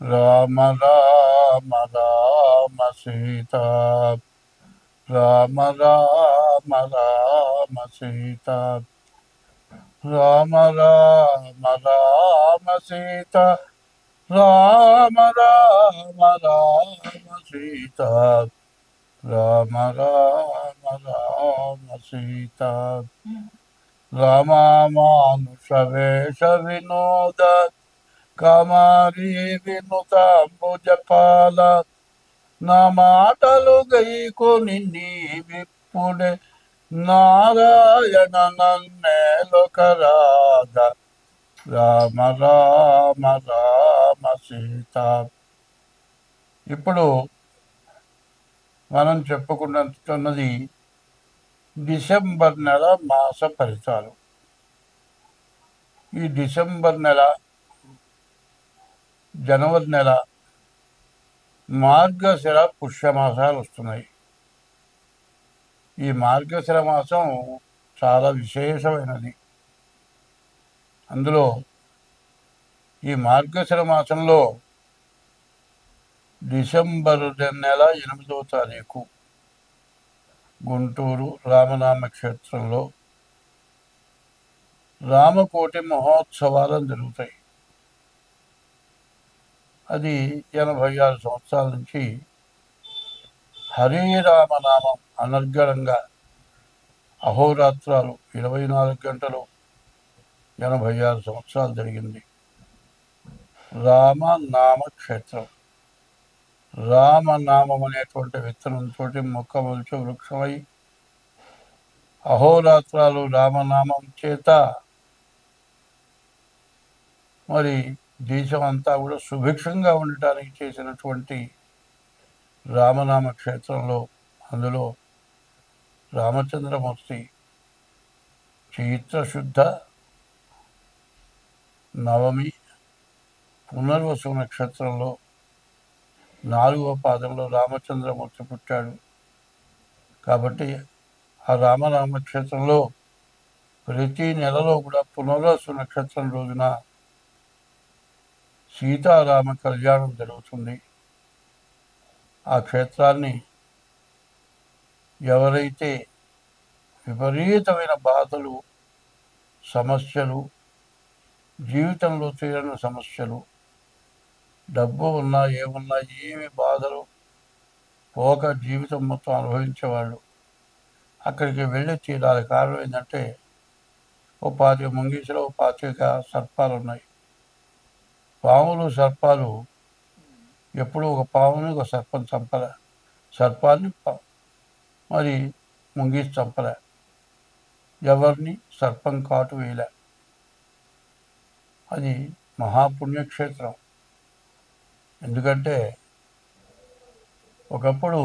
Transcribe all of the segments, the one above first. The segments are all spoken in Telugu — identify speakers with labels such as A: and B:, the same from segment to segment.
A: రామ రామ రామ సీత, రామ రామ రామ సీత, రామ రామ రామ సీత, రామ రామ రామ సీత, రామ రామ రామ సీత, రామానుష వేష వినోద కమారి వినుతాంబుజపాల, నా మాటలు గైకొని నీవిప్పుడే నారాయణ నన్నేలొకరాధ, రామ రామ రామ సీత. ఇప్పుడు మనం చెప్పుకుంటున్నది డిసెంబర్ నెల మాస ఫలితాలు. ఈ డిసెంబర్ నెల, జనవరి నెల, మార్గశిర పుష్యమాసాలు వస్తున్నాయి. ఈ మార్గశిర మాసం చాలా విశేషమైనది. అందులో ఈ మార్గశిర మాసంలో డిసెంబరు నెల 8వ తారీఖు గుంటూరు రామనామ క్షేత్రంలో రామకోటి మహోత్సవాలు జరుగుతాయి. అది 86 సంవత్సరాల నుంచి హరే రామనామం అనర్గళంగా అహోరాత్రాలు 24 గంటలు 86 సంవత్సరాలు జరిగింది. రామనామ క్షేత్రం. రామనామం అనేటువంటి విత్తనంతో మొక్క మొలిచి వృక్షమై అహోరాత్రాలు రామనామం చేత మరి దేశం అంతా కూడా సుభిక్షంగా ఉండటానికి చేసినటువంటి రామనామ క్షేత్రంలో, అందులో రామచంద్రమూర్తి చైత్రశుద్ధ నవమి పునర్వసు నక్షత్రంలో 4వ పాదంలో రామచంద్రమూర్తి పుట్టాడు. కాబట్టి ఆ రామనామ క్షేత్రంలో ప్రతి నెలలో కూడా పునర్వసు నక్షత్రం రోజున సీతారామ కళ్యాణం జరుగుతుంది. ఆ క్షేత్రాన్ని ఎవరైతే విపరీతమైన బాధలు, సమస్యలు, జీవితంలో తీరని సమస్యలు, డబ్బు ఉన్నా ఏమున్నా ఏమి బాధలు పోక జీవితం మొత్తం అనుభవించేవాళ్ళు అక్కడికి వెళ్ళి తీరాలి. కారణం ఏంటంటే ఓ 25 ముంగీసులో 25 సర్పాలు ఉన్నాయి. పాములు, సర్పాలు ఎప్పుడు ఒక పాముని ఒక సర్పం చంపలే, సర్పాన్ని మరి ముంగీసి చంపలే, ఎవరిని సర్పం కాటు వేయలే. అది మహాపుణ్యక్షేత్రం. ఎందుకంటే ఒకప్పుడు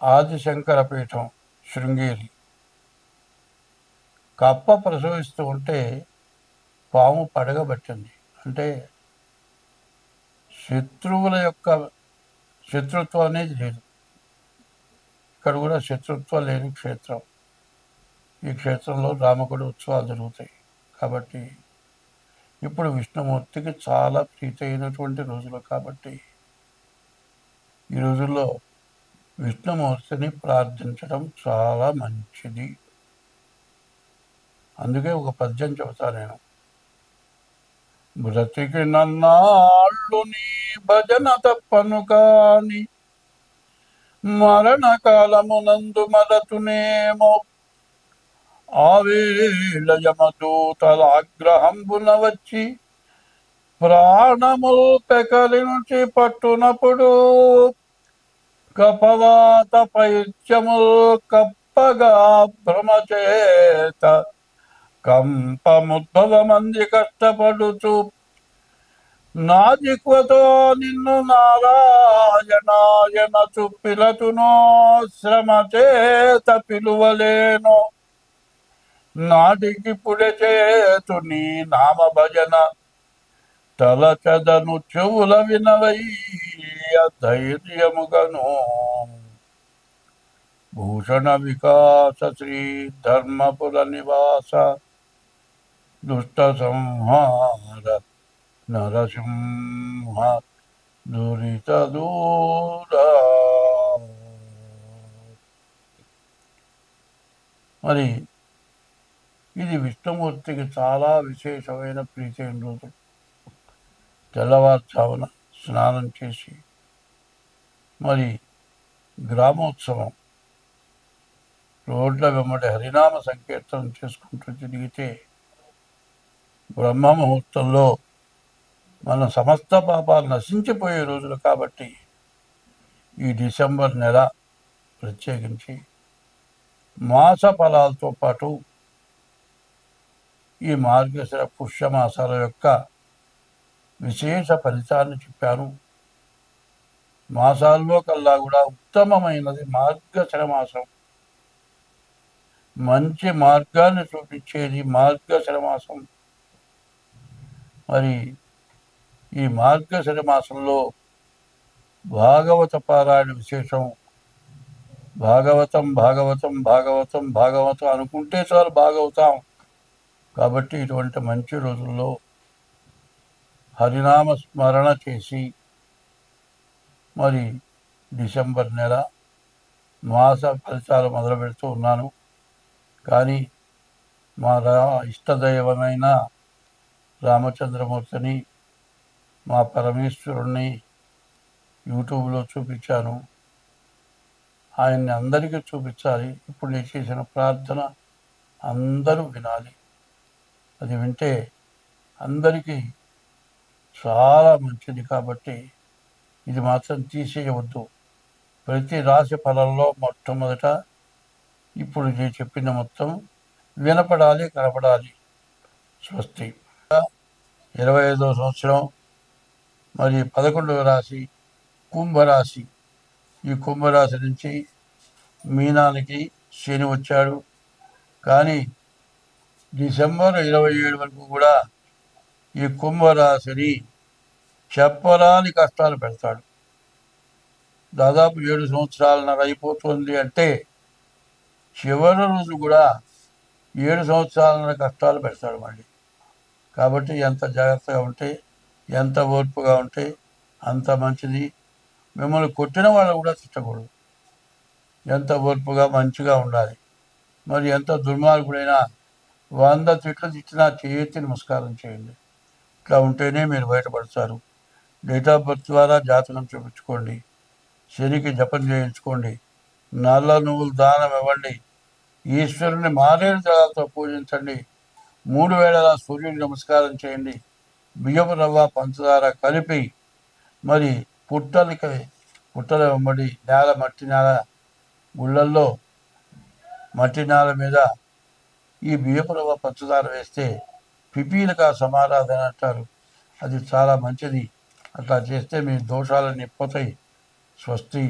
A: ఆదిశంకర పీఠం శృంగేరి కప్ప ప్రసవిస్తూ ఉంటే పాము పడగబట్టింది. అంటే శత్రువుల యొక్క శత్రుత్వం అనేది లేదు. ఇక్కడ కూడా శత్రుత్వం లేని క్షేత్రం. ఈ క్షేత్రంలో రామకుడి ఉత్సవాలు జరుగుతాయి. కాబట్టి ఇప్పుడు విష్ణుమూర్తికి చాలా ప్రీతి అయినటువంటి రోజులు. కాబట్టి ఈ రోజుల్లో విష్ణుమూర్తిని ప్రార్థించడం చాలా మంచిది. అందుకే ఒక పద్యం చెబుతా నేను. బ్రతికి నన్నాళ్ళు నీ భజన తప్పను కాని, మరణకాలమునందు మరతునేమో, ఆవేళ యమదూతల ఆగ్రహంబున వచ్చి ప్రాణముల్ పెకలి నుంచి పట్టునప్పుడు, కపవాత పైత్యముల్ కప్పగా భ్రమచేత కంపముద్భవమంది కష్టపడుచు, నా జిక్వతో నిన్ను నారాయణాయనచు పిలతునో, శ్రమ చేత పిలువలేను, నాటికిప్పుడే చేతు నీ నామ భజన, తలచదను చెవుల వినవయ్య ధైర్యముగను. భూషణ వికాస శ్రీ ధర్మపుర నివాస దుష్ట సంహార నరసింహ దురిత దూరా. మరి ఇది విష్ణుమూర్తికి చాలా విశేషమైన ప్రీతైన రోజు. తెల్లవారుజామున స్నానం చేసి మరి గ్రామోత్సవం రోడ్ల వెంబడి హరినామ సంకీర్తనం చేసుకుంటూ తిరిగితే బ్రహ్మ ముహూర్తంలో మన సమస్త పాపాలు నశించిపోయే రోజులు కాబట్టి ఈ డిసెంబర్ నెల ప్రత్యేకించి మాస ఫలాలతో పాటు ఈ మార్గశిర పుష్యమాసాల యొక్క విశేష ఫలితాన్ని చెప్పాను. మాసాల్లో కల్లా కూడా ఉత్తమమైనది మార్గశిర మాసం. మంచి మార్గాన్ని చూపించేది మార్గశిర మాసం. మరి ఈ మార్గశిర మాసంలో భాగవత పారాయణ విశేషం. భాగవతం భాగవతం భాగవతం భాగవతం అనుకుంటే చాలు భాగవతాం. కాబట్టి ఇటువంటి మంచి రోజుల్లో హరినామ స్మరణ చేసి మరి డిసెంబర్ నెల మాస ఫలితాలు మొదలు పెడుతూ ఉన్నాను. కానీ మా ఇష్టదైవమైన రామచంద్రమూర్తిని, మా పరమేశ్వరుణ్ణి యూట్యూబ్లో చూపించాను. ఆయన్ని అందరికీ చూపించాలి. ఇప్పుడు నేను చేసిన ప్రార్థన అందరూ వినాలి. అది వింటే అందరికీ చాలా మంచిది. కాబట్టి ఇది మాత్రం తీసేయవద్దు. ప్రతి రాశి ఫలంలో మొట్టమొదట ఇప్పుడు నేను చెప్పిన మొత్తం వినపడాలి, కనపడాలి. స్వస్తి. 25వ సంవత్సరం మరి 11వ రాశి కుంభరాశి. ఈ కుంభరాశి నుంచి మీనానికి శని వచ్చాడు. కానీ డిసెంబర్ 27 వరకు కూడా ఈ కుంభరాశిని చెప్పరాని కష్టాలు పెడతాడు. దాదాపు 7 సంవత్సరాలన్నర అయిపోతుంది అంటే చివరి రోజు కూడా 7 సంవత్సరాలన్నర కష్టాలు పెడతాడు మళ్ళీ. కాబట్టి ఎంత జాగ్రత్తగా ఉంటే, ఎంత ఓర్పుగా ఉంటే అంత మంచిది. మిమ్మల్ని కొట్టిన వాళ్ళు కూడా తిట్టకూడదు. ఎంత ఓర్పుగా మంచిగా ఉండాలి. మరి ఎంత దుర్మార్గుడైనా 100 తిట్లు తిట్టినా చేతి నమస్కారం చేయండి. ఇట్లా ఉంటేనే మీరు బయటపడతారు. డేట్ ఆఫ్ బర్త్ ద్వారా జాతకం చూపించుకోండి. శనికి జపం చేయించుకోండి. నల్ల నువ్వులు దానం ఇవ్వండి. ఈశ్వరుని మారేడు దళాలతో పూజించండి. 3 వేళలా సూర్యుడికి నమస్కారం చేయండి. బియ్యపు రవ్వ పంచదార కలిపి మరి పుట్టల వెంబడి మట్టి నేల గుళ్ళల్లో మట్టి నేల మీద ఈ బియ్యపు రవ్వ పంచదార వేస్తే పిపీలక సమారాధన అంటారు. అది చాలా మంచిది. అట్లా చేస్తే మీ దోషాలన్నీ పోతాయి. స్వస్తి.